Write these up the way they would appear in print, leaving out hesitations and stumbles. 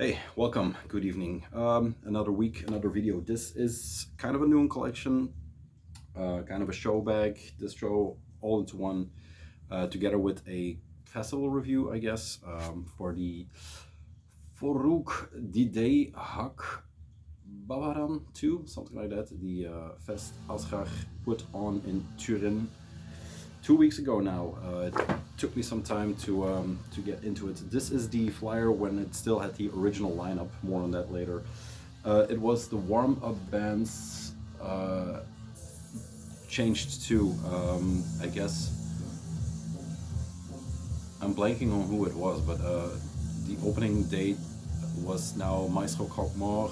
Hey, welcome, good evening. Another week, another video. This is kind of a new collection, kind of a show bag, distro all into one, together with a festival review, I guess, for the Forughe Dideye Haqq Bavaran 2, something like that. The Fest Asrar put on in Turin 2 weeks ago now. It took me some time to get into it. This is the flyer when it still had the original lineup. More on that later. It was the warm-up bands changed to, I guess, I'm blanking on who it was, but the opening date was now Maestro Komor.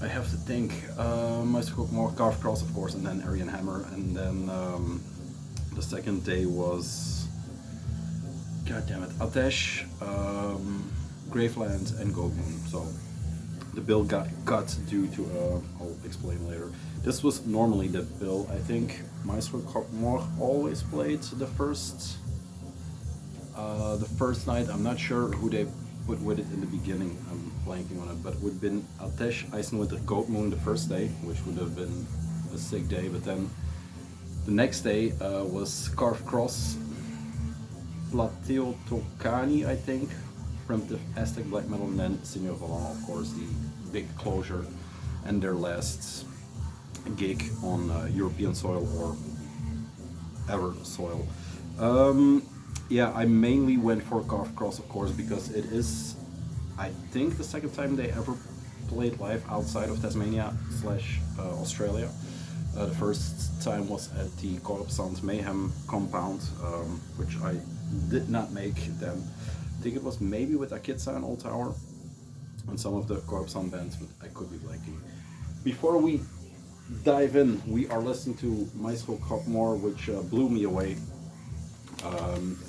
I have to think, Maestro Komor, Carved Cross, of course, and then Aryan Hammer, and then the second day was, god damn it, Atesh, Graveland, and Pagan Moon. So the bill got cut due to, I'll explain later. This was normally the bill. I think Maestro Komor always played the first night. I'm not sure who they put with it in the beginning. I'm blanking on it, but it would have been Atesh Eisen with the Pagan Moon the first day, which would have been a sick day. But then the next day was Carved Cross, Plateo Tokani, I think, Primitive Aztec Black Metal, and then Senior Valon, of course, the big closure and their last gig on European soil or ever soil. Yeah, I mainly went for Carved Cross, of course, because it is, I think, the second time they ever played live outside of Tasmania / Australia. The first time was at the Corruption Mayhem compound, which I did not make then. I think it was maybe with Akitsa and Old Tower and some of the Corruption bands, but I could be blanking. Before we dive in, we are listening to Maestro Komor, which blew me away.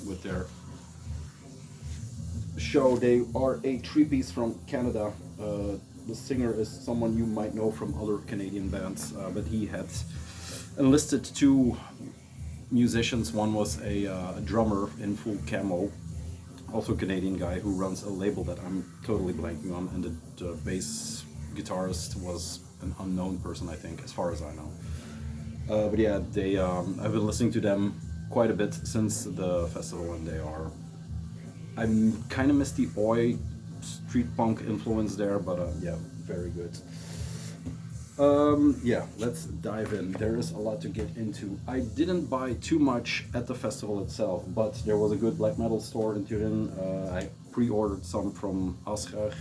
With their show. They are a three-piece from Canada. The singer is someone you might know from other Canadian bands, but he had enlisted two musicians. One was a drummer in full camo, also a Canadian guy who runs a label that I'm totally blanking on, and the bass guitarist was an unknown person, I think, as far as I know. But yeah, they I've been listening to them quite a bit since the festival, and they are, I kind of miss the oi street punk influence there, but yeah, very good. Yeah, let's dive in. There is a lot to get into. I didn't buy too much at the festival itself, but there was a good black metal store in Turin. I pre-ordered some from Asrar.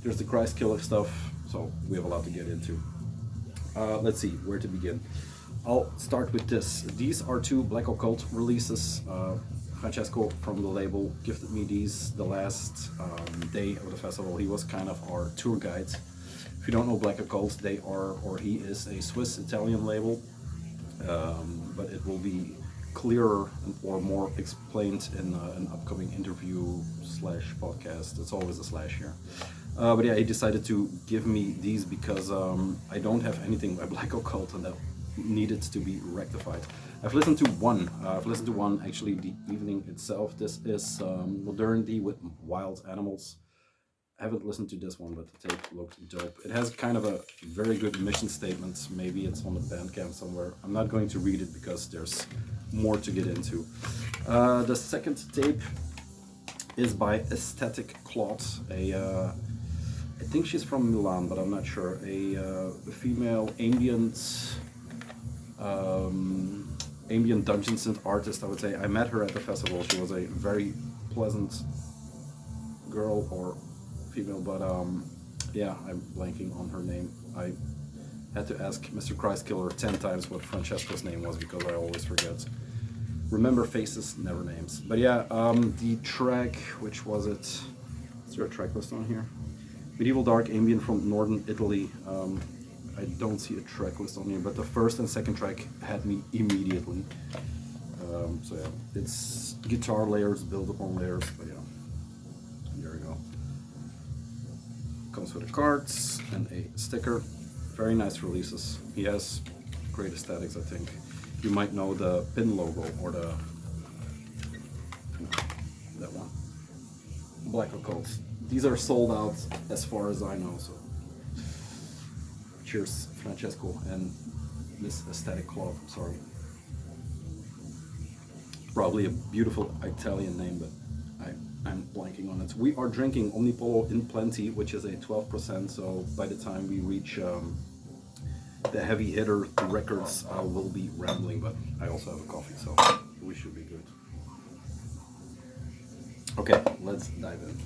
There's the ChristKiller stuff, so we have a lot to get into. Let's see where to begin. I'll start with this. These are two Black Occult releases. Francesco from the label gifted me these the last day of the festival. He was kind of our tour guide. If you don't know Black Occult, they are, or he is, a Swiss-Italian label, but it will be clearer or more explained in an upcoming interview / podcast. It's always a slash here. But yeah, he decided to give me these because I don't have anything by Black Occult, and that needed to be rectified. I've listened to one. Actually the evening itself. This is Modernity with Wild Animals. I haven't listened to this one, but the tape looked dope. It has kind of a very good mission statement. Maybe it's on the Bandcamp somewhere. I'm not going to read it because there's more to get into. The second tape is by Aesthetic Cloth. I think she's from Milan, but I'm not sure. A female ambient dungeon synth artist, I would say. I met her at the festival. She was a very pleasant girl or female, but yeah, I'm blanking on her name. I had to ask Mr. ChristKiller 10 times what Francesco's name was because I always forget. Remember faces, never names. But yeah, the track, which was it? Is there a track list on here? Medieval Dark Ambient from Northern Italy. I don't see a track list on here, but the first and second track had me immediately. So yeah, it's guitar layers build upon layers, but yeah, there we go. Comes with the cards and a sticker. Very nice releases. He has great aesthetics, I think. You might know the pin logo or the, that one. black occults. These are sold out as far as I know, so cheers, Francesco, and this Aesthetic Cloth, I'm sorry. Probably a beautiful Italian name, but I'm blanking on it. We are drinking Omnipolo in Plenty, which is a 12%, so by the time we reach the heavy hitter records, I will be rambling, but I also have a coffee, so we should be good. Okay, let's dive in.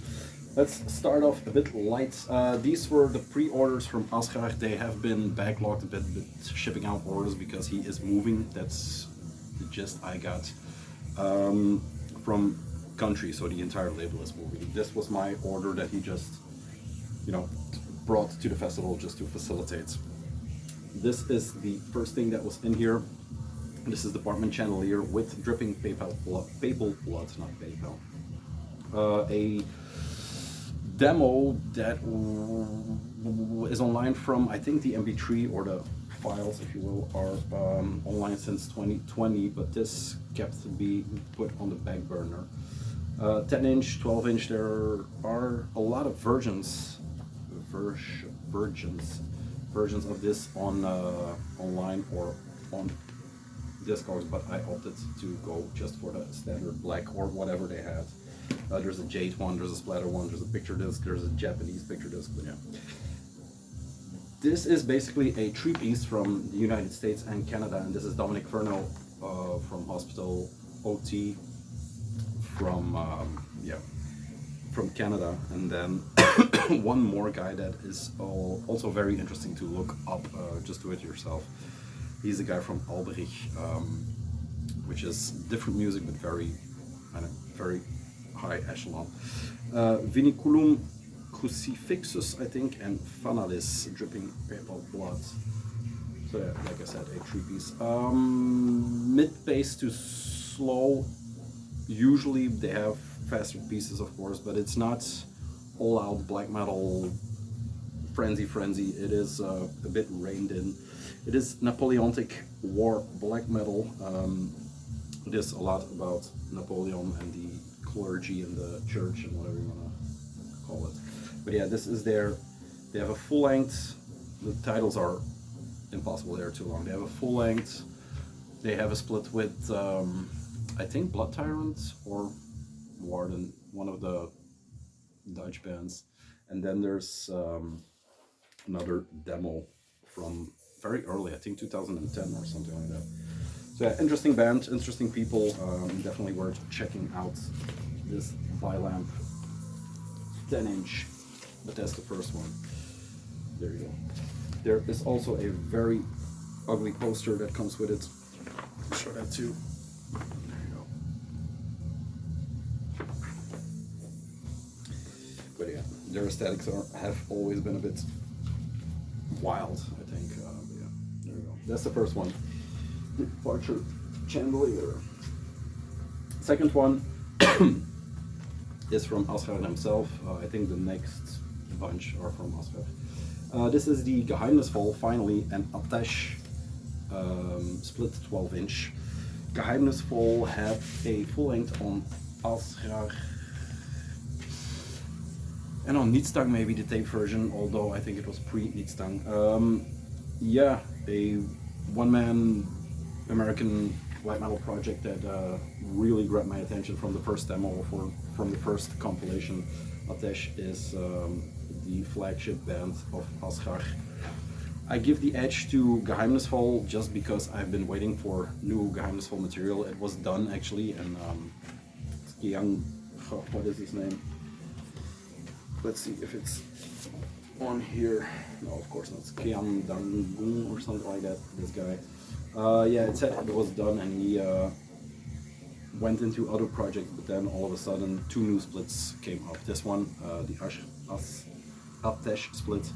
Let's start off a bit light. These were the pre-orders from Asrar. They have been backlogged a bit with shipping out orders because he is moving. That's the gist I got from country, so the entire label is moving. This was my order that he just, you know, brought to the festival just to facilitate. This is the first thing that was in here. This is the Department Chandelier with dripping papal blood, not PayPal. A demo that is online from, I think, the MP3 or the files, if you will, are online since 2020, but this kept to be put on the back burner. 10-inch, 12-inch, there are a lot of versions of this on online or on Discogs, but I opted to go just for the standard black or whatever they had. There's a jade one, there's a splatter one, there's a picture disc, there's a Japanese picture disc, but yeah. This is basically a three-piece from the United States and Canada, and this is Dominic Furno from Hospital OT from Canada, and then one more guy that is also very interesting to look up, just do it yourself. He's a guy from Alberich, which is different music but very high echelon. Viniculum Crucifixus, I think, and Fanalis, dripping papal blood. So yeah, like I said, a three-piece. Mid-bass to slow. Usually they have faster pieces, of course, but it's not all-out black metal frenzy. It is a bit reined in. It is Napoleonic war black metal. It is a lot about Napoleon and the clergy and the church and whatever you want to call it. But yeah, this is they have a full length. The titles are impossible, they're too long. They have a full length. They have a split with I think Blood Tyrant or Warden, one of the Dutch bands. And then there's another demo from very early, I think 2010 or something like that. So yeah, interesting band, interesting people, definitely worth checking out. This Bilamp 10-inch, but that's the first one. There you go. There is also a very ugly poster that comes with it. I'll show that too. There you go. But yeah, their aesthetics have always been a bit wild, I think. But yeah, there you go. That's the first one. Departure Chandelier. Second one is from Asrar himself. I think the next bunch are from Asrar. This is the Geheimnisvoll, finally, an Atesh split 12-inch. Geheimnisvoll have a full length on Asrar and on Nietstang, maybe the tape version, although I think it was pre-Nietstang. Yeah, a one-man American black metal project that really grabbed my attention from the first demo, from the first compilation. Atesh is the flagship band of Asrar. I give the edge to Geheimnisvoll just because I've been waiting for new Geheimnisvoll material. It was done actually, and what is his name? Let's see if it's on here. No, of course not. It's Kiam Dangung or something like that, this guy. Yeah, it said it was done, and he went into other projects, but then all of a sudden 2 new splits came up. This one, the Atesh split,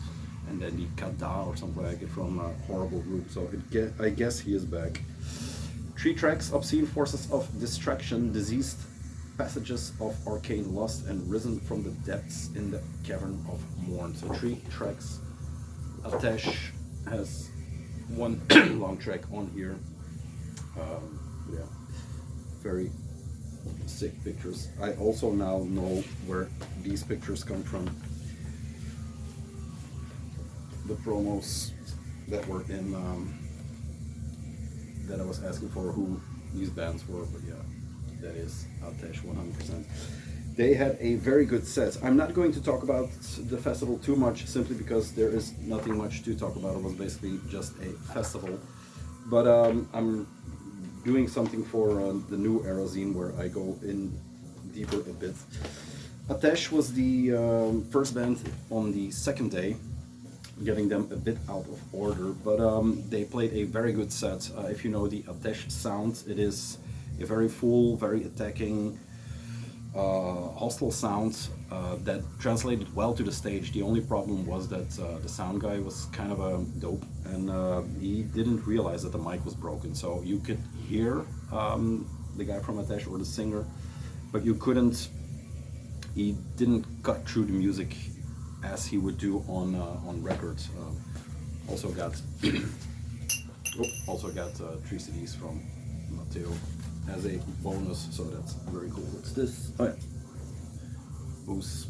and then the Kada or something like it from a horrible group. So I guess he is back. 3 tracks: Obscene Forces of Distraction, Diseased Passages of Arcane Lust, and Risen from the Depths in the Cavern of Morn. So 3 tracks. Atesh has 1 long track on here. Yeah, very sick pictures. I also now know where these pictures come from. The promos that were in that I was asking for who these bands were, but yeah, that is Atesh 100%. They had a very good set. I'm not going to talk about the festival too much, simply because there is nothing much to talk about. It was basically just a festival. But I'm doing something for the new Era Zine where I go in deeper a bit. Atesh was the first band on the second day, getting them a bit out of order, but they played a very good set. If you know the Atesh sound, it is a very full, very attacking, hostile sound that translated well to the stage. The only problem was that the sound guy was kind of a dope, and he didn't realize that the mic was broken. So you could hear the guy from Atesh or the singer, but you couldn't. He didn't cut through the music as he would do on records. Also got 3 CDs from Matteo as a bonus, so that's very cool. What's this? Oh yeah, booze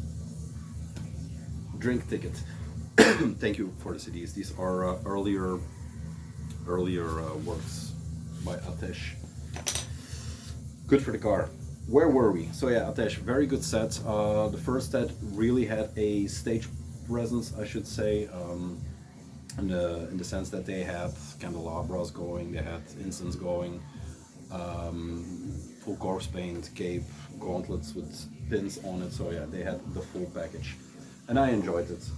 drink ticket. Thank you for the CDs. These are earlier works by Atesh. Good for the car. Where were we? So yeah, Atesh, very good set. The first set really had a stage presence, I should say, in the sense that they had candelabras going, they had incense going, full corpse paint, cape, gauntlets with pins on it. So yeah, they had the full package, and I enjoyed it.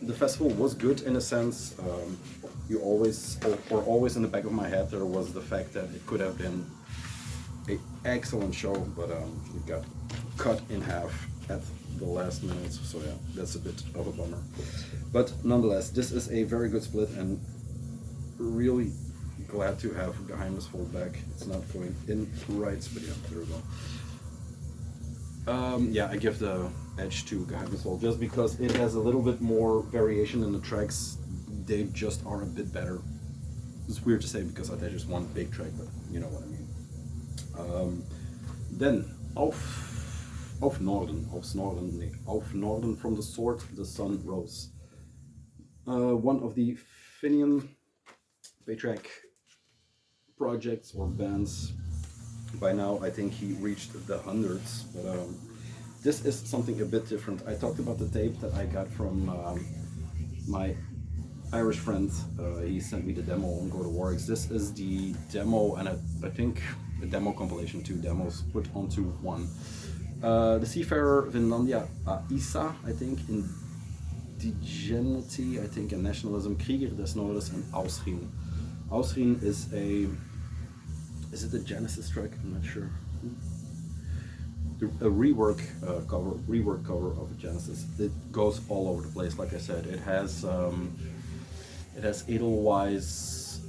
The festival was good in a sense. You always, or always in the back of my head, there was the fact that it could have been an excellent show, but it got cut in half at the last minute, so yeah, that's a bit of a bummer. But nonetheless, this is a very good split, and really glad to have Geheimnis Fold back. It's not going in right, but yeah, there we go. Yeah, I give the edge to Geheimnis Fold just because it has a little bit more variation in the tracks. They just are a bit better. It's weird to say because I just one big track, but you know what I mean. Then Auf Norden from the sword, the sun rose. One of the Finian Baytrack projects or bands. By now, I think he reached the hundreds, but this is something a bit different. I talked about the tape that I got from my Irish friend. He sent me the demo on Go to Warwick's. This is the demo, and I think a demo compilation, 2 demos put onto one. The Seafarer Vinlandia Isa, I think, Indigeneity, I think, and Nationalism, Krieger des Nordes, and Ausrin. Ausrin is it a Genesis track? I'm not sure. A rework cover of Genesis. It goes all over the place. Like I said, it has Edelweiss,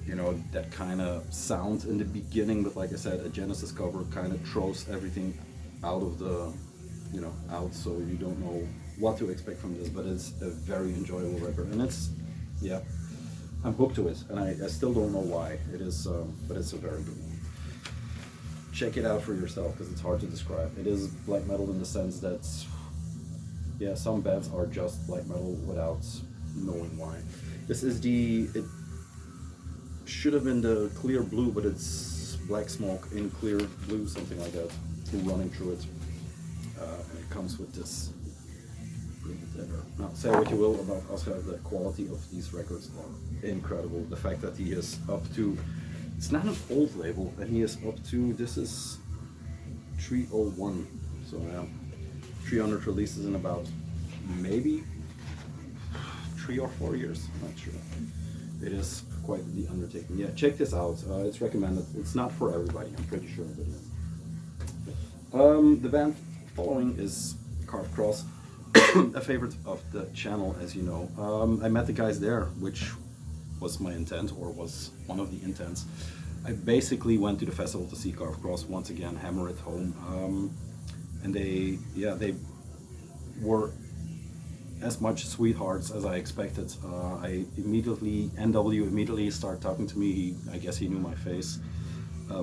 you know, that kind of sound in the beginning, but like I said, a Genesis cover kind of throws everything out of the, you know, out, so you don't know what to expect from this, but it's a very enjoyable record, and it's, yeah, I'm hooked to it, and I still don't know why it is, but it's a very good one. Check it out for yourself, because it's hard to describe. It is black metal in the sense that, yeah, some bands are just black metal without knowing why. This is it should have been the clear blue, but it's black smoke in clear blue, something like that, running through it. And it comes with this. Now, say what you will about Asrar, the quality of these records are incredible. The fact that he is up to, it's not an old label, and he is up to, this is 301, so yeah, 300 releases in about maybe 3 or 4 years, I'm not sure. It is quite the undertaking. Yeah, check this out. It's recommended. It's not for everybody, I'm pretty sure. But yeah. The band following is Carved Cross, a favorite of the channel, as you know. I met the guys there, which was my intent, or was one of the intents. I basically went to the festival to see Carved Cross once again, hammer it home, and they were as much sweethearts as I expected. NW immediately started talking to me. I guess he knew my face.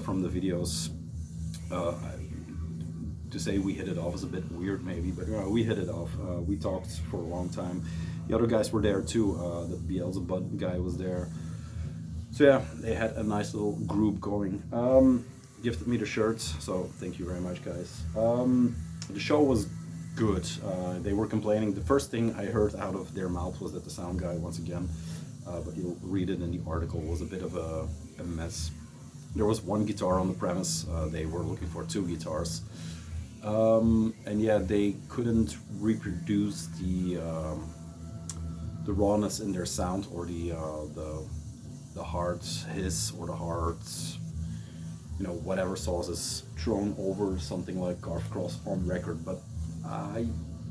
from the videos. To say we hit it off is a bit weird maybe, but we hit it off. We talked for a long time. The other guys were there too. The Beelzebub guy was there. So yeah, they had a nice little group going. Gifted me the shirts, so thank you very much, guys. The show was good. They were complaining. The first thing I heard out of their mouth was that the sound guy, once again, but you'll read it in the article, was a bit of a mess. There was one guitar on the premise. They were looking for 2 guitars. And yeah, they couldn't reproduce the rawness in their sound, or the hard hiss, or the hard, you know, whatever sauce is thrown over something like Carved Cross on record. But I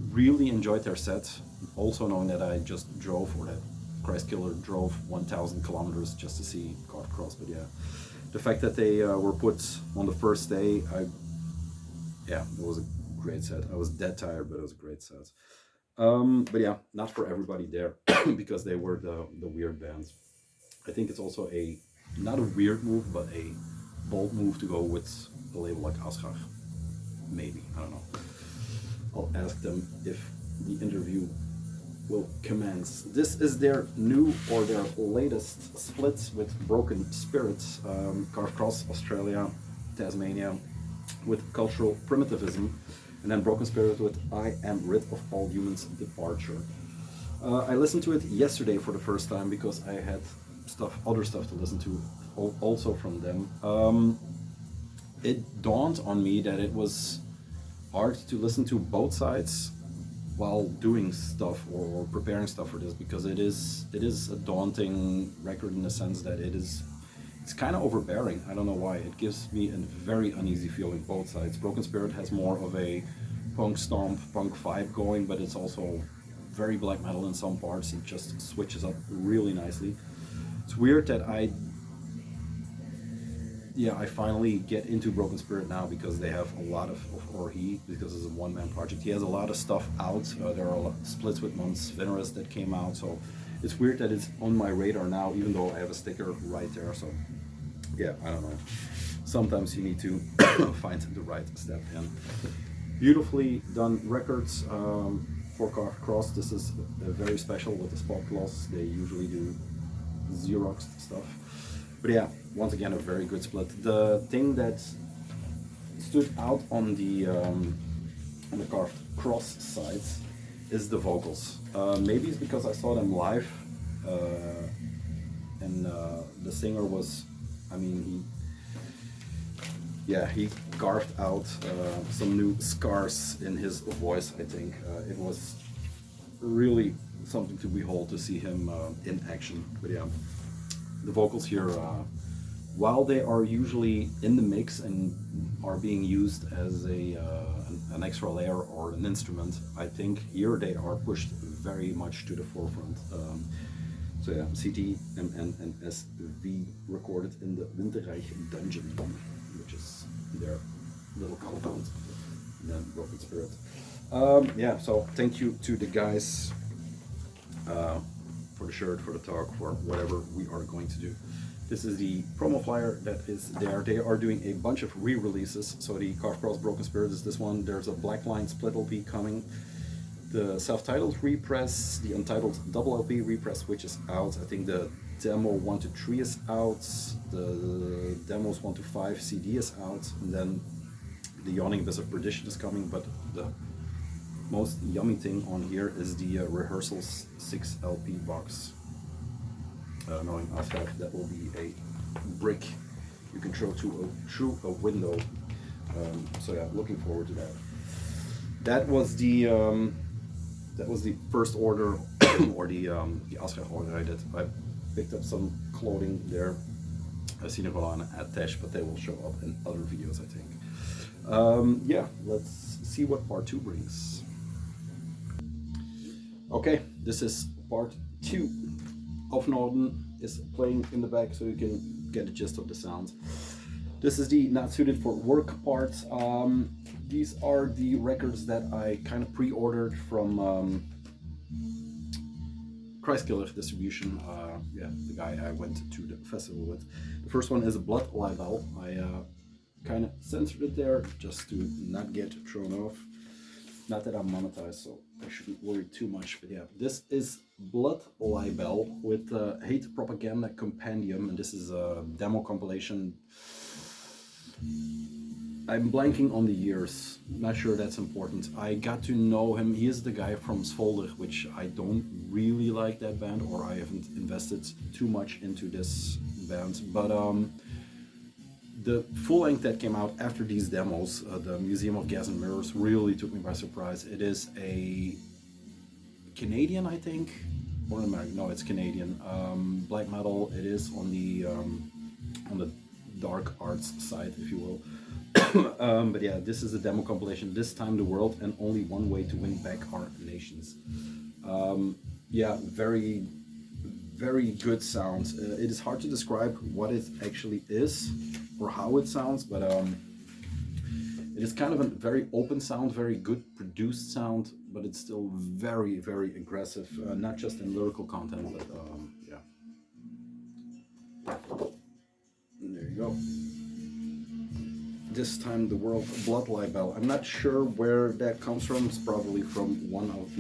really enjoyed their set, also knowing that I just drove, or that ChristKiller drove 1,000 kilometers just to see Carved Cross. But yeah, the fact that they were put on the first day, yeah, it was a great set. I was dead tired, but it was a great set. But yeah, not for everybody there, because they were the weird bands. I think it's also not a weird move, but a bold move to go with a label like Asrar. Maybe, I don't know. I'll ask them if the interview will commence. This is their new, or their latest split with Broken Spirit, Carved Cross, Australia, Tasmania, with Cultural Primitivism, and then Broken Spirit with I Am Rid of All Humans Departure. I listened to it yesterday for the first time because I had other stuff to listen to also from them. It dawned on me that it was hard to listen to both sides while doing stuff or preparing stuff for this, because it is a daunting record in the sense that it's kind of overbearing. I don't know why. It gives me a very uneasy feeling, both sides. Broken Spirit has more of a punk stomp, punk vibe going, but it's also very black metal in some parts. It just switches up really nicely. It's weird that I finally get into Broken Spirit now, because they have a lot of, or he, because it's a one-man project, he has a lot of stuff out. There are a lot of splits with Mosfet that came out, so it's weird that it's on my radar now, even though I have a sticker right there. So yeah, I don't know. Sometimes you need to find the right step in. Beautifully done records for Carved Cross. This is very special with the spot gloss. They usually do Xerox stuff. But yeah, once again, a very good split. The thing that stood out on the Carved Cross sides is the vocals. Maybe it's because I saw them live, and the singer was, I mean, he carved out some new scars in his voice, I think. It was really something to behold to see him in action. But yeah, the vocals here, while they are usually in the mix and are being used as an extra layer or an instrument, I think here they are pushed very much to the forefront. So yeah, CT, MN, and SV recorded in the Winterreich dungeon, which is their little compound, and then Broken Spirit. Yeah, so thank you to the guys for the shirt, for the talk, for whatever we are going to do. This is the promo flyer that is there. They are doing a bunch of re-releases. So the Carved Cross Broken Spirit is this one. There's a Black Line split LP coming. The self-titled repress, the untitled double LP repress, which is out. I think the demo 1 to 3 is out. The demos 1 to 5 CD is out. And then the Yawning Abyss of Perdition is coming. But the most yummy thing on here is the Rehearsals 6 LP box. Knowing Asrar, that will be a brick you can throw through a window. So yeah, looking forward to that. That was the first order, or the Asrar order I did. I picked up some clothing there. I've seen it on attached, but they will show up in other videos, I think. Yeah, let's see what part 2 brings. Okay, this is part 2. Of Norden is playing in the back, so you can get the gist of the sound. This is the Not Suited for Work part. These are the records that I kind of pre-ordered from ChristKiller distribution. Yeah, the guy I went to the festival with. The first one is a Blood Libel. I kind of censored it there just to not get thrown off. Not that I'm monetized, so I shouldn't worry too much. But yeah, this is Blood Libel with Hate Propaganda Compendium, and this is a demo compilation. I'm blanking on the years, not sure that's important. I got to know him, he is the guy from Forughe, which I don't really like that band, or I haven't invested too much into this band, but the full length that came out after these demos, the Museum of Gas and Mirrors, really took me by surprise. It is a Canadian, I think, or American, no, it's Canadian, black metal. It is on the dark arts side, if you will. But yeah, this is a demo compilation. This time the world and only one way to win back our nations. Yeah, very, very good sound. It is hard to describe what it actually is or how it sounds, but it is kind of a very open sound, very good produced sound, but it's still very, very aggressive, not just in lyrical content, but yeah. There you go. This time the world Blood Libel. I'm not sure where that comes from. It's probably from one of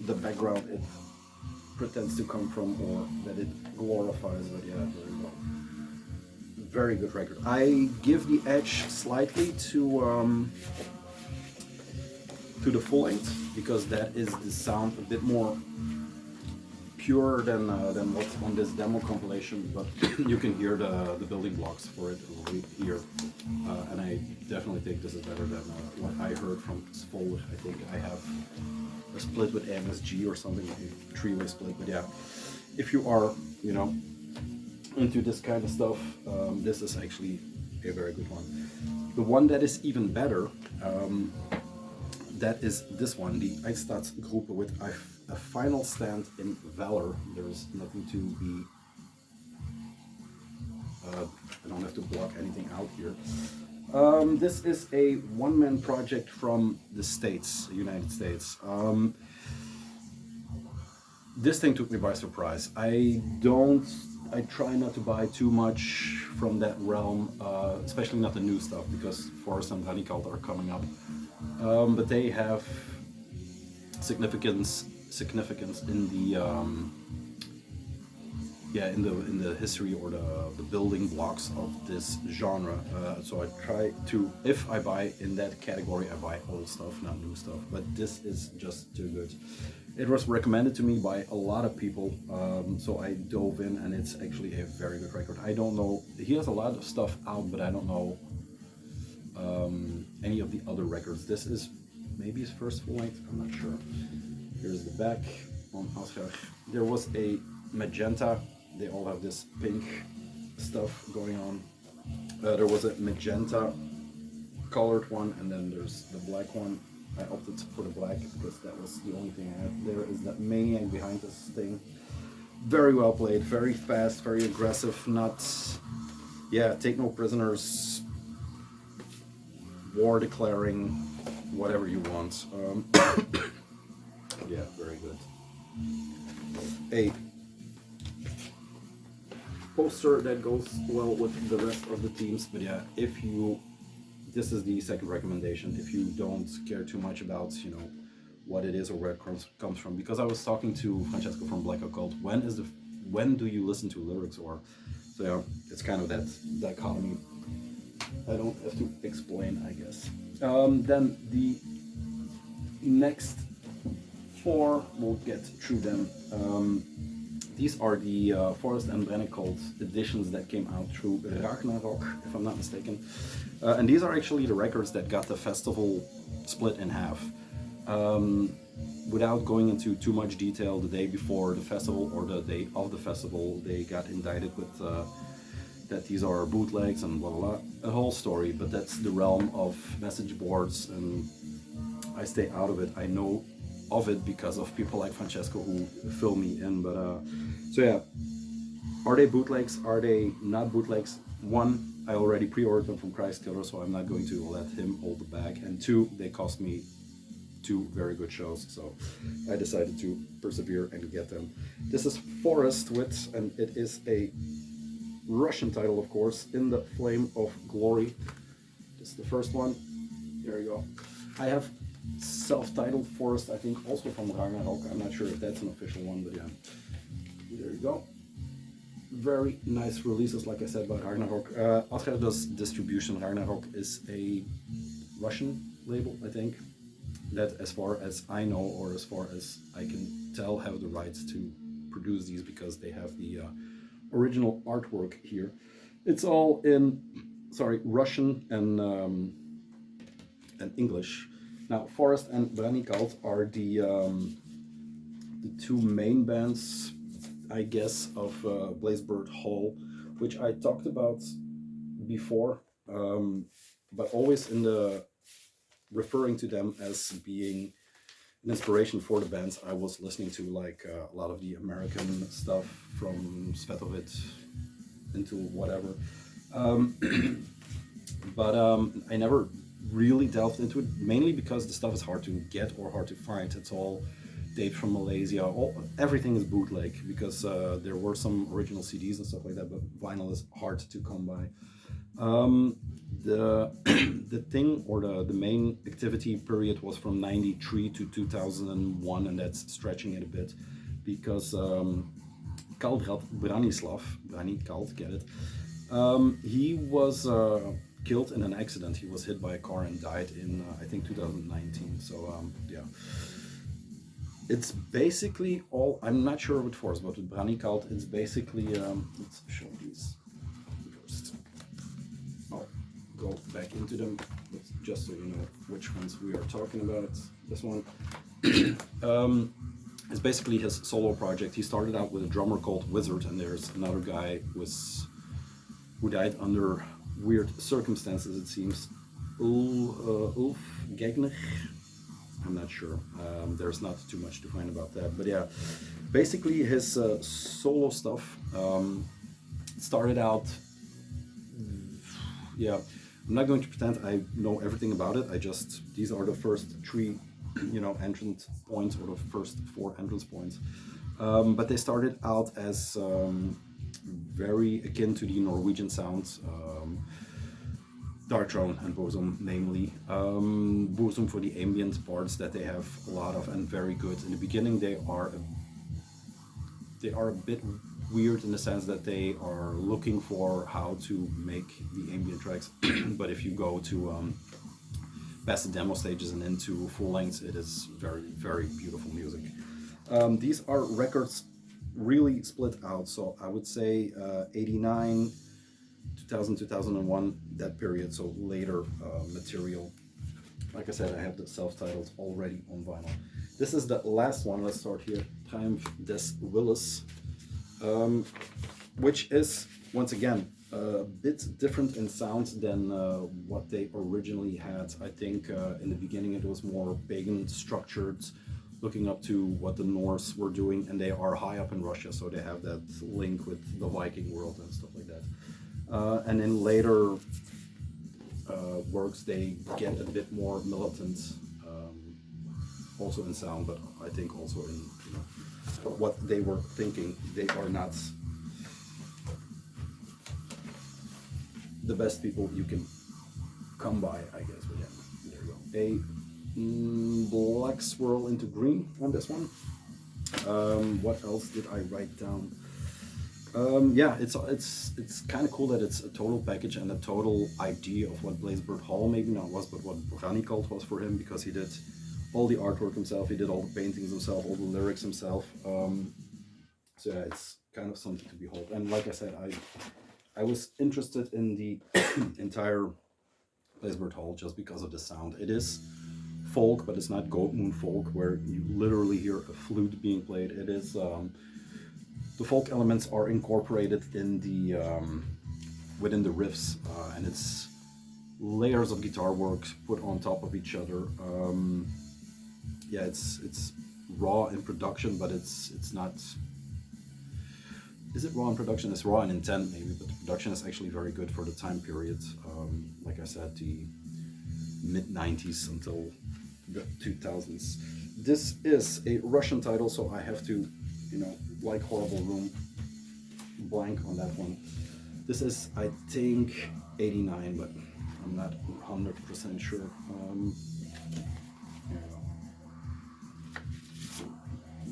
the background it pretends to come from, or that it glorifies. But yeah, there you go. Very good record. I give the edge slightly to the full length, because that is the sound a bit more pure than what's on this demo compilation, but you can hear the building blocks for it right here, and I definitely think this is better than what I heard from Forughe. I think I have a split with MSG or something, a three-way split, but yeah, if you are, you know, into this kind of stuff, this is actually a very good one. The one that is even better, that is this one, the Einstaatsgroep with a final stand in Valor. There's nothing to be, I don't have to block anything out here. This is a one-man project from the States, United States. This thing took me by surprise. I try not to buy too much from that realm, especially not the new stuff, because Forest and Honeycult are coming up. But they have significance in the in the history or the building blocks of this genre. So I try to, if I buy in that category, I buy old stuff, not new stuff. But this is just too good. It was recommended to me by a lot of people, so I dove in, and it's actually a very good record. I don't know, he has a lot of stuff out, but I don't know any of the other records. This is maybe his first full length, I'm not sure. Here's the back on Asrar. There was a magenta, they all have this pink stuff going on. There was a magenta colored one, and then there's the black one. I opted for the black because that was the only thing I had. There is that maniac behind this thing. Very well played, very fast, very aggressive, not, yeah, take no prisoners, war declaring, whatever you want. Yeah, very good. A poster that goes well with the rest of the teams, but yeah, this is the second recommendation. If you don't care too much about, you know, what it is or where it comes from, because I was talking to Francesco from Black Occult. When do you listen to lyrics? Or so yeah, it's kind of that dichotomy. I don't have to explain, I guess. Then the next four, we'll get through them. These are the Forest and Brennecold editions that came out through Ragnarok, if I'm not mistaken. And these are actually the records that got the festival split in half. Without going into too much detail, the day before the festival or the day of the festival, they got indicted with that these are bootlegs and blah blah blah. A whole story, but that's the realm of message boards, and I stay out of it. I know of it because of people like Francesco who fill me in, but so yeah, are they bootlegs? Are they not bootlegs? One, I already pre-ordered them from ChristKiller, so I'm not going to let him hold the bag, and two, they cost me 2 very good shows, so I decided to persevere and get them. This is Forest Wit, and it is a Russian title, of course, In the Flame of Glory. This is the first one. There you go. I have self-titled Forest, I think, also from Ragnarok. I'm not sure if that's an official one, but yeah. There you go. Very nice releases, like I said, by Ragnarok. Asrar does distribution. Ragnarok is a Russian label, I think, that as far as I know, or as far as I can tell, have the rights to produce these because they have the original artwork here. It's all in, Russian and English. Now, Forest and Branikalt are the 2 main bands, I guess, of Blazebirth Hall, which I talked about before, but always in the referring to them as being an inspiration for the bands I was listening to, like a lot of the American stuff from Svetovit into whatever. But I never really delved into it, mainly because the stuff is hard to get or hard to find. It's all taped from Malaysia. Everything is bootleg because there were some original CDs and stuff like that, but vinyl is hard to come by. The thing, or the main activity period, was from 93 to 2001, and that's stretching it a bit because Kaldrad Branislav, get it, he was killed in an accident. He was hit by a car and died in I think 2019. So yeah, it's basically all, I'm not sure with Force, but with Branikalt it's basically let's show these first. I'll go back into them just so you know which ones we are talking about. This one it's basically his solo project. He started out with a drummer called Wizard, and there's another guy who died under weird circumstances, it seems. Ulf Gegner. I'm not sure. There's not too much to find about that. But yeah, basically his solo stuff started out... Yeah, I'm not going to pretend I know everything about it. These are the first 3, entrance points, or the first 4 entrance points. But they started out as very akin to the Norwegian sounds. Darkthrone and Bosom, namely. Bosom for the ambient parts that they have a lot of, and very good. In the beginning they are a bit weird in the sense that they are looking for how to make the ambient tracks, but if you go to past the demo stages and into full length, it is very, very beautiful music. These are records really split out, so I would say 89, 2000, 2001, that period, so later material. Like I said, I have the self-titled already on vinyl. This is the last one. Let's start here. Triumph des Willis, which is, once again, a bit different in sound than what they originally had. I think in the beginning it was more pagan structured, looking up to what the Norse were doing, and they are high up in Russia, so they have that link with the Viking world and stuff like that. And in later works they get a bit more militant, also in sound, but I think also in what they were thinking. They are not the best people you can come by, I guess. But yeah, there you go. A black swirl into green on this one. What else did I write down? Yeah, it's kind of cool that it's a total package and a total idea of what Blazeboard Hall maybe not was, but what Branikalt was for him, because he did all the artwork himself, he did all the paintings himself, all the lyrics himself. So yeah, it's kind of something to behold. And like I said, I was interested in the entire Blazeboard Hall just because of the sound. It is folk, but it's not Gold Moon folk, where you literally hear a flute being played. It is the folk elements are incorporated in the within the riffs, and it's layers of guitar work put on top of each other. Yeah, it's raw in production, but it's not. Is it raw in production? It's raw in intent maybe, but the production is actually very good for the time period. Like I said, the mid-90s until the 2000s. This is a Russian title, so I have to, you know, like Horrible Room, blank on that one. This is, I think, 89, but I'm not 100% sure. Yeah.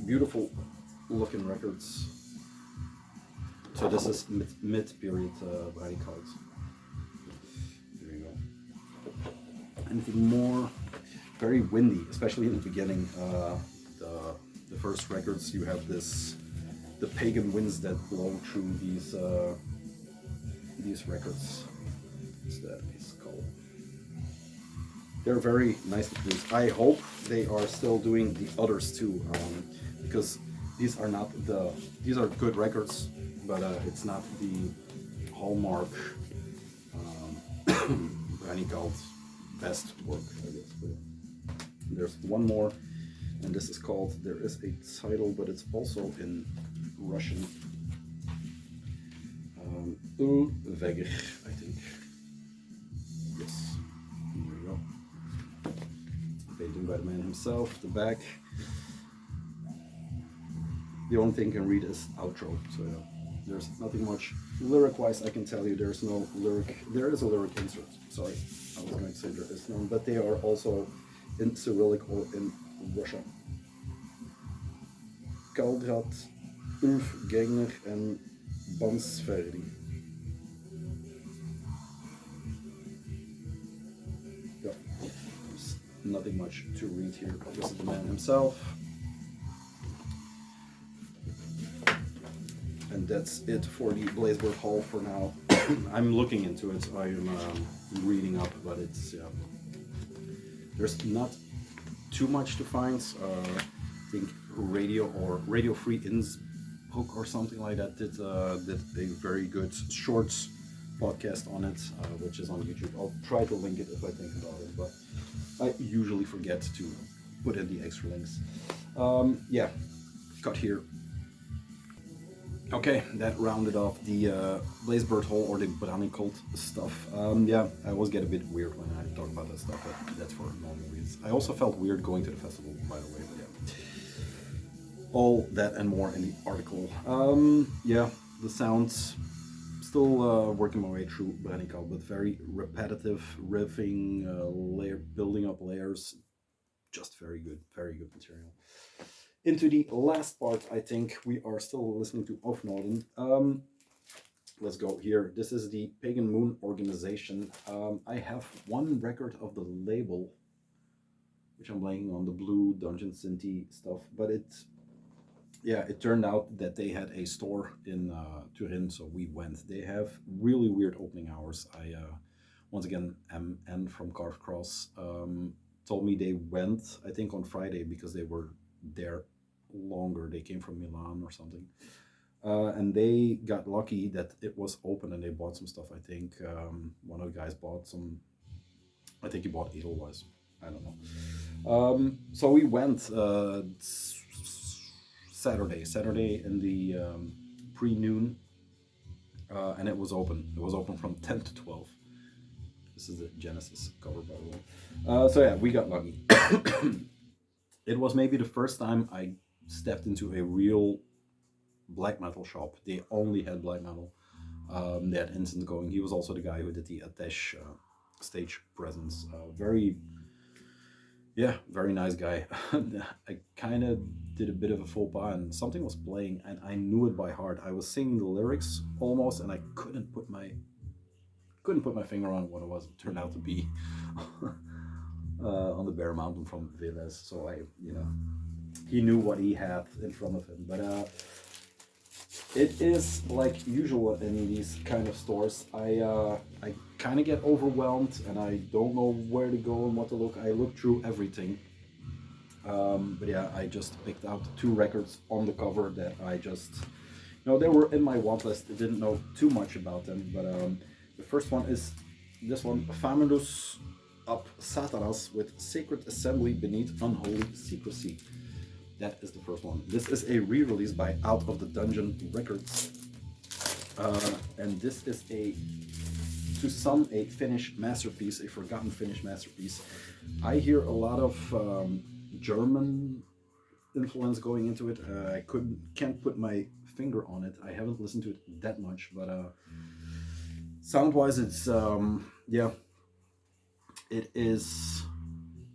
Beautiful looking records. So this is mid-period body cards. There you go. Anything more? Very windy, especially in the beginning. The first records, you have the pagan winds that blow through these records. What's that is called? They're very nicely produced. I hope they are still doing the others too, because these are good records, but it's not the hallmark called best work, I guess. But there's one more, and this is called, there is a title, but it's also in Russian. Ulveger, I think. Yes, there you go. Painting by the man himself, the back. The only thing I can read is outro, so yeah, there's nothing much lyric-wise I can tell you. There's no lyric. There is a lyric insert. Sorry, I was going to say there is none, but they are also in Cyrillic or in Russian. Kaldrat, Ulfgänger, and Bansverdi. Yeah, there's nothing much to read here. This is the man himself. And that's it for the Blazebirth Hall for now. I'm looking into it. I'm reading up, but it's, yeah, there's not too much to find. I think Radio Free Innsbruck or something like that did a very good shorts podcast on it, which is on YouTube. I'll try to link it if I think about it, but I usually forget to put in the extra links. Yeah, cut here. Okay, that rounded off the Blazebird Hall or the Brownie Cult stuff. Yeah, I always get a bit weird when I talk about that stuff, but that's for normal reasons. I also felt weird going to the festival, by the way, but yeah. All that and more in the article. Yeah, the sounds, still working my way through Brownie Cult, but very repetitive, riffing, building up layers. Just very good material. Into the last part, I think we are still listening to Off Norden. Let's go here. This is the Pagan Moon organization. I have one record of the label, which I'm playing on the blue Dungeon Synthi stuff, but it turned out that they had a store in Turin, so we went. They have really weird opening hours. Once again, MN from Carved Cross told me they went, I think on Friday, because they were there longer. They came from Milan or something, and they got lucky that it was open and they bought some stuff. I think one of the guys bought some, I think he bought Edelweiss, I don't know. So we went Saturday in the pre-noon, and it was open from 10 to 12. This is the Genesis cover, by the way. So yeah, we got lucky. It was maybe the first time I stepped into a real black metal shop. They only had black metal. They had Instant going. He was also the guy who did the Atesh stage presence. Very nice guy. I kind of did a bit of a faux pas, and something was playing, and I knew it by heart. I was singing the lyrics almost, and I couldn't put my finger on what it was. It turned out to be on the Bear Mountain from Velez, so he knew what he had in front of him. But it is like usual in these kind of stores. I kind of get overwhelmed, and I don't know where to go and what to look. I look through everything, but yeah, I just picked out 2 records on the cover that I just, they were in my want list. I didn't know too much about them, but the first one is this one, Famulus Up Satanas with Sacred Assembly Beneath Unholy Secrecy. That is the first one. This is a re-release by Out of the Dungeon Records. And this is a to some a Finnish masterpiece, a forgotten Finnish masterpiece. I hear a lot of German influence going into it. I can't put my finger on it. I haven't listened to it that much, but sound-wise, it's yeah, it is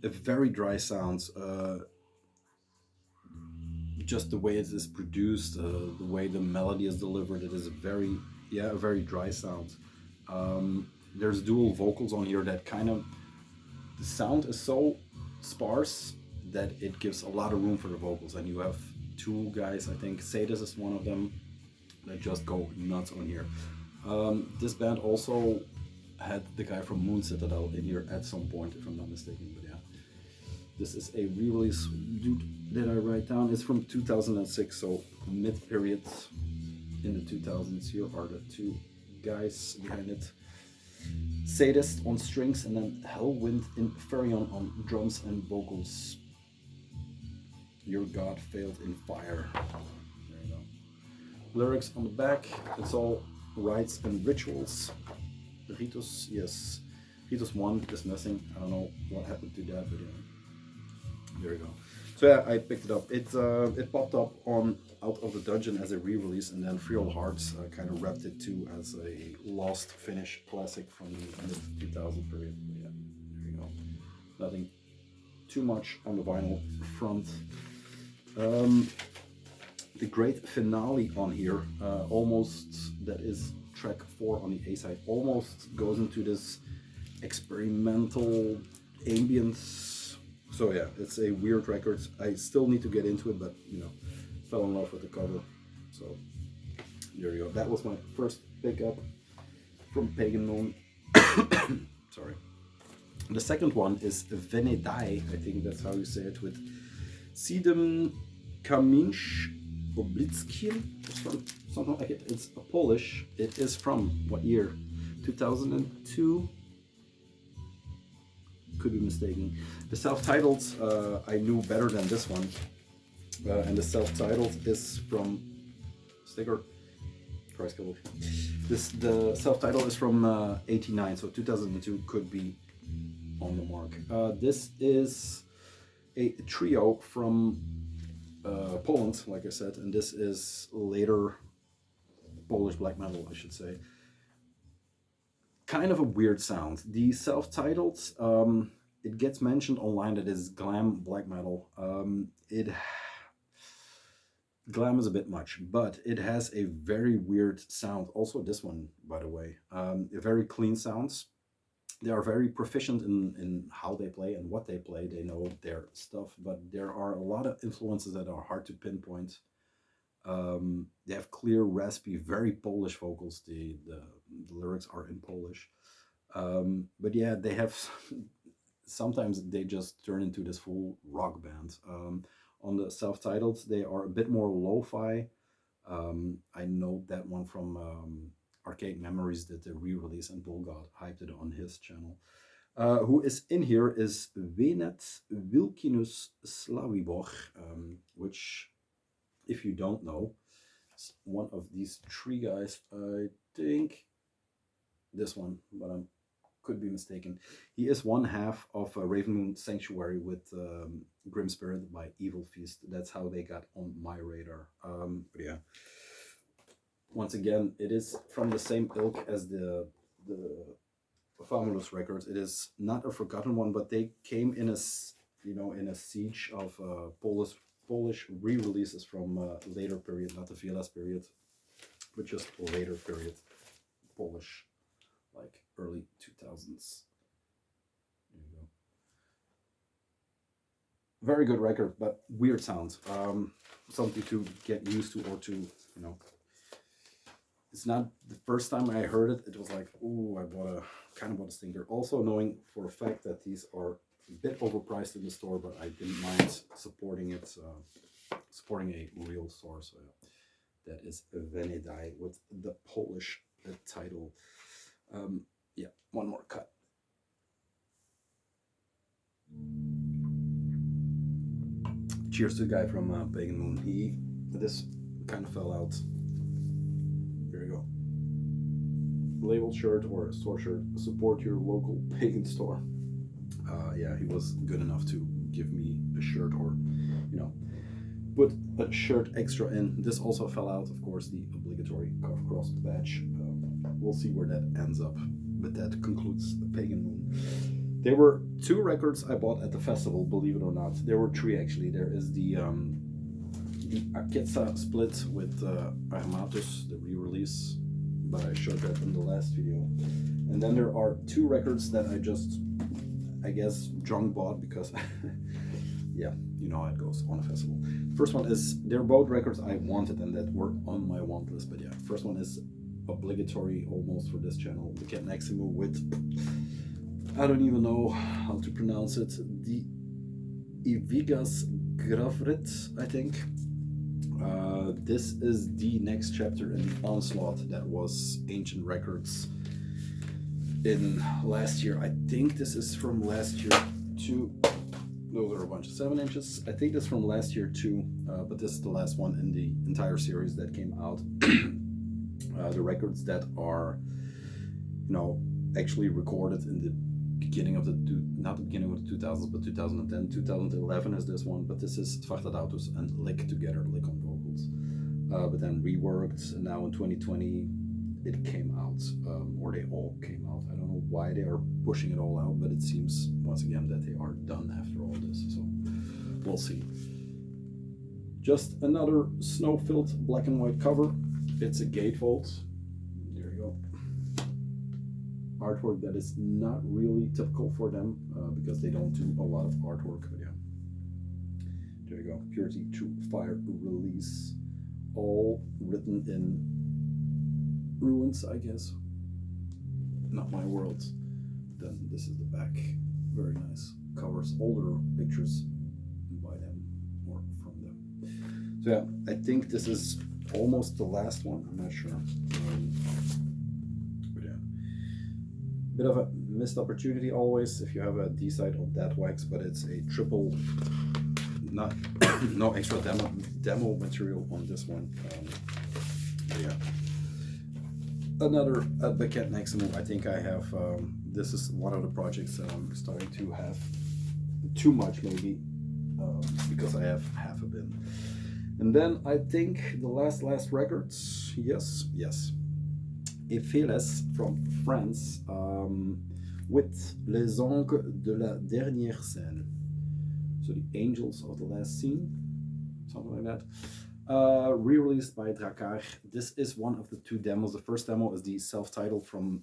a very dry sound. Just the way it is produced, the way the melody is delivered, it is a very dry sound. There's dual vocals on here that kind of, the sound is so sparse that it gives a lot of room for the vocals, and you have two guys, I think Sadis is one of them, that just go nuts on here. This band also had the guy from Moon Citadel in here at some point, if I'm not mistaken, but yeah. This is a re-release. Did I write down? It's from 2006, so mid-period in the 2000s. Here are the two guys behind it. Sadist on strings, and then Hellwind in Ferion on drums and vocals. Your god failed in fire. There you go. Lyrics on the back. It's all rites and rituals. Ritus, yes. Ritus 1 is missing. I don't know what happened to that, but yeah. There you go. So yeah, I picked it up. It popped up on Out of the Dungeon as a re-release, and then Free All Hearts kind of wrapped it too as a lost Finnish classic from the end of 2000 period. But yeah, there you go. Nothing too much on the vinyl front. The great finale on here, almost, that is track 4 on the A side, almost goes into this experimental ambience. So yeah, it's a weird record. I still need to get into it, but you know, fell in love with the cover. So there you go. That was my first pickup from Pagan Moon. Sorry. The second one is Venidai. I think that's how you say it, with Siedem Kaminch Oblitzkiel. It's from something like it. It's a Polish. It is from what year? 2002. Could be mistaken. The self-titled I knew better than this one, and the self-titled is from Sticker. ChristKiller. The self-titled is from 89, so 2002 could be on the mark. This is a trio from Poland, like I said, and this is later Polish black metal, I should say. Kind of a weird sound. The self-titled, it gets mentioned online that it's glam black metal. Glam is a bit much, but it has a very weird sound. Also this one, by the way, very clean sounds. They are very proficient in how they play and what they play. They know their stuff, but there are a lot of influences that are hard to pinpoint. They have clear, raspy, very Polish vocals. The lyrics are in Polish. But yeah, they have, sometimes they just turn into this full rock band. On the self-titled, they are a bit more lo-fi. I know that one from Archaic Memories did the re-release, and Bulgard hyped it on his channel. Who is in here is Venet Wilkinus Slaviboch, which, if you don't know, it's one of these three guys. I think this one, but I could be mistaken. He is one half of Ravenmoon Sanctuary with Grim Spirit by Evil Feast. That's how they got on my radar. But yeah, once again, it is from the same ilk as the Famulous records. It is not a forgotten one, but they came in a, you know, in a siege of Polish re-releases from later period, not the VLS period, but just later period Polish, like early 2000s. There you go. Very good record, but weird sound. Something to get used to, or to, you know. It's not the first time I heard it. It was like, ooh, I kind of bought a stinker. Also knowing for a fact that these are a bit overpriced in the store, but I didn't mind supporting it, supporting a real store. So yeah, that is Venidai with the Polish title. Yeah, one more cut. Cheers to the guy from Pagan Moon. This kind of fell out. Here we go. label shirt or a store shirt, support your local pagan store. Yeah, he was good enough to give me a shirt, or, you know, put a shirt extra in. This also fell out, of course, the obligatory cross badge. We'll see where that ends up, but that concludes the Pagan Moon. There were 2 records I bought at the festival, believe it or not. There were 3 actually. There is the Aketsa split with Armatus, the re-release, but I showed that in the last video. And then there are 2 records that I just, I guess, drunk bought because, yeah, you know how it goes on a festival. First one is, they're both records I wanted and that were on my want list, but yeah, first one is obligatory almost for this channel, the Cat Maximo with, I don't even know how to pronounce it, the Ivigas Gravrit, I think. This is the next chapter in the Onslaught that was Ancient Records in last year. I think this is from last year too. Those are a bunch of 7 inches. I think this from last year too, but this is the last one in the entire series that came out. The records that are, you know, actually recorded in the beginning of the, not the beginning of the 2000s, but 2010, 2011 is this one, but this is Svartadautus and Lick together, Lick on vocals. But then reworked, and now in 2020 it came out, or they all came out. I don't know why they are pushing it all out, but it seems once again that they are done after all this, so we'll see. Just another snow-filled black and white cover. It's a gatefold. There you go. Artwork that is not really typical for them, because they don't do a lot of artwork, but yeah. There you go. Purity to Fire release. All written in ruins, I guess. Not my world. Then this is the back. Very nice. Covers older pictures by them or from them. So yeah, I think this is almost the last one. I'm not sure. But yeah. Bit of a missed opportunity always if you have a D-side of that wax, but it's a triple, not no extra demo material on this one. But yeah. Another Cat Maximum. I think I have, this is one of the projects that I'm starting to have too much maybe, because I have half a bin. And then I think the last records, yes, Epheles from France, with Les Anges de la Dernière Scène. So the Angels of the Last Scene, something like that. Re-released by Drakkar. This is one of the 2 demos. The first demo is the self-titled from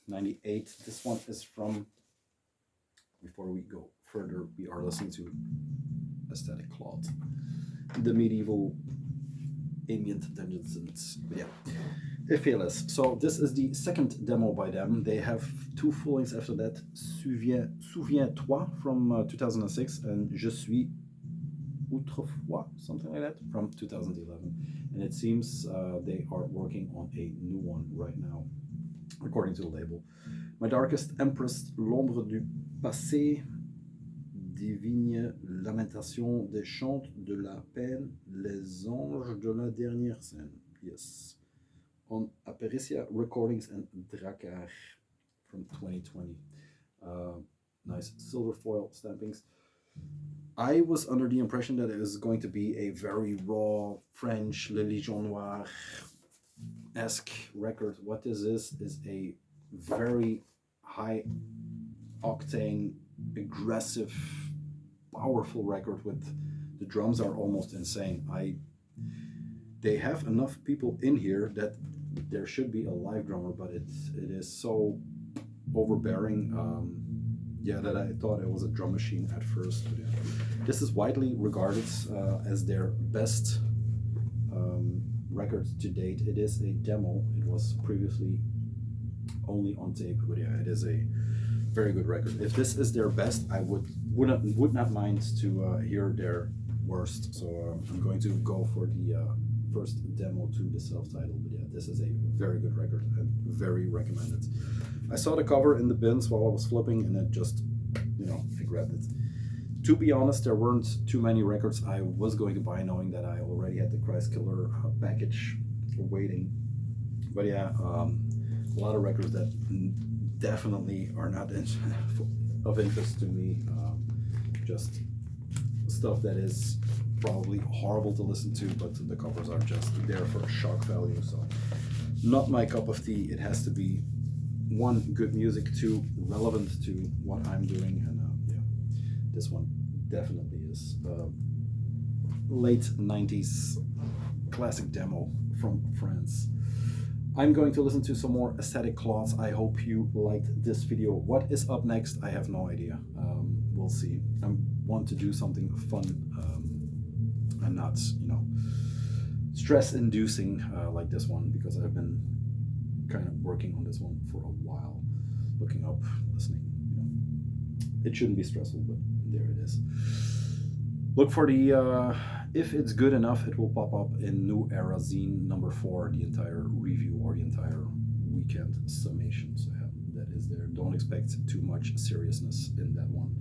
98. This one is from, before we go further, we are listening to Aesthetic Cloth, the medieval ambient dungeons. Yeah, Epheles. So this is the second demo by them. They have 2 full lengths after that, Souviens-toi from 2006 and Je suis autrefois, something like that, from 2011. And it seems they are working on a new one right now, according to the label. My Darkest Empress, L'ombre du passé, Divine lamentation des chants de la peine, les anges de la dernière scène. Yes. On Aparicia Recordings and Drakkar from 2020. Nice silver foil stampings. I was under the impression that it was going to be a very raw French Le Légion Noir-esque record. What this is a very high octane, aggressive, powerful record with the drums are almost insane. They have enough people in here that there should be a live drummer, but it is so overbearing. Yeah, that I thought it was a drum machine at first. But yeah. This is widely regarded as their best record to date. It is a demo. It was previously only on tape, but yeah, it is a very good record. If this is their best, I would not mind to hear their worst. So I'm going to go for the first demo to the self-titled. But yeah, this is a very good record and very recommended. I saw the cover in the bins while I was flipping, and it just, I grabbed it. To be honest, there weren't too many records I was going to buy, knowing that I already had the ChristKiller package waiting. But yeah, a lot of records that definitely are not of interest to me. Just stuff that is probably horrible to listen to, but the covers are just there for shock value. So not my cup of tea. It has to be one, good music, two, relevant to what I'm doing, and yeah, this one definitely is late 90s classic demo from France. I'm going to listen to some more Aesthetic Cloth. I hope you liked this video. What is up next? I have no idea. We'll see. I want to do something fun and not, you know, stress-inducing like this one, because I've been kind of working on this one for a while, looking up, listening. You know, it shouldn't be stressful, but there it is. Look for the, if it's good enough, it will pop up in New Era Zine number 4, the entire review or the entire weekend summation. So yeah, that is there. Don't expect too much seriousness in that one.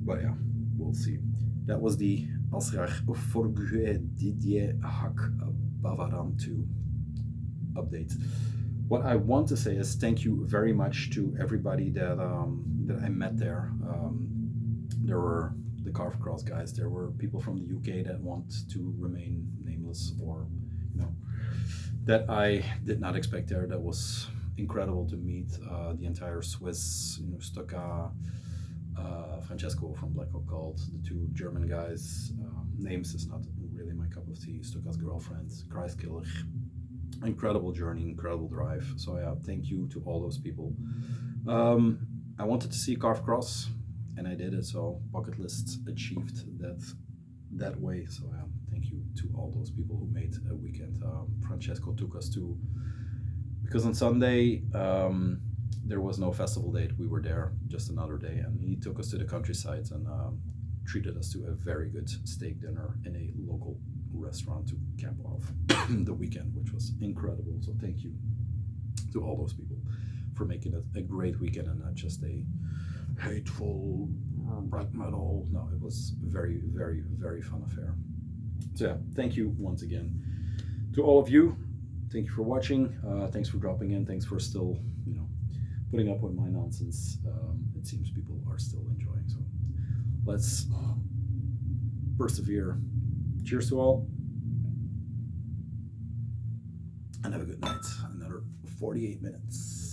But yeah, we'll see. That was the Asrar Forughe Dideye Haqq Bavaran 2 update. What I want to say is thank you very much to everybody that that I met there. There were the Carve Cross guys. There were people from the UK that want to remain nameless, or you know, that I did not expect there. That was incredible to meet. The entire Swiss, you know, Stuka, Francesco from Black Occult, the 2 German guys. Names is not really my cup of tea. Stuka's girlfriend, ChristKiller. Incredible journey, incredible drive. So yeah, thank you to all those people. I wanted to see Carve Cross, and I did it. So bucket list achieved that way. So yeah, thank you to all those people who made a weekend. Francesco took us to, because on Sunday there was no festival date. We were there just another day, and he took us to the countryside and treated us to a very good steak dinner in a local restaurant to cap off the weekend, which was incredible. So thank you to all those people for making it a great weekend and not just a hateful black metal. No, it was very, very, very fun affair. So yeah, thank you once again to all of you. Thank you for watching. Thanks for dropping in. Thanks for still, you know, putting up with my nonsense. It seems people are still enjoying. So let's persevere. Cheers to all, and have a good night. Another 48 minutes.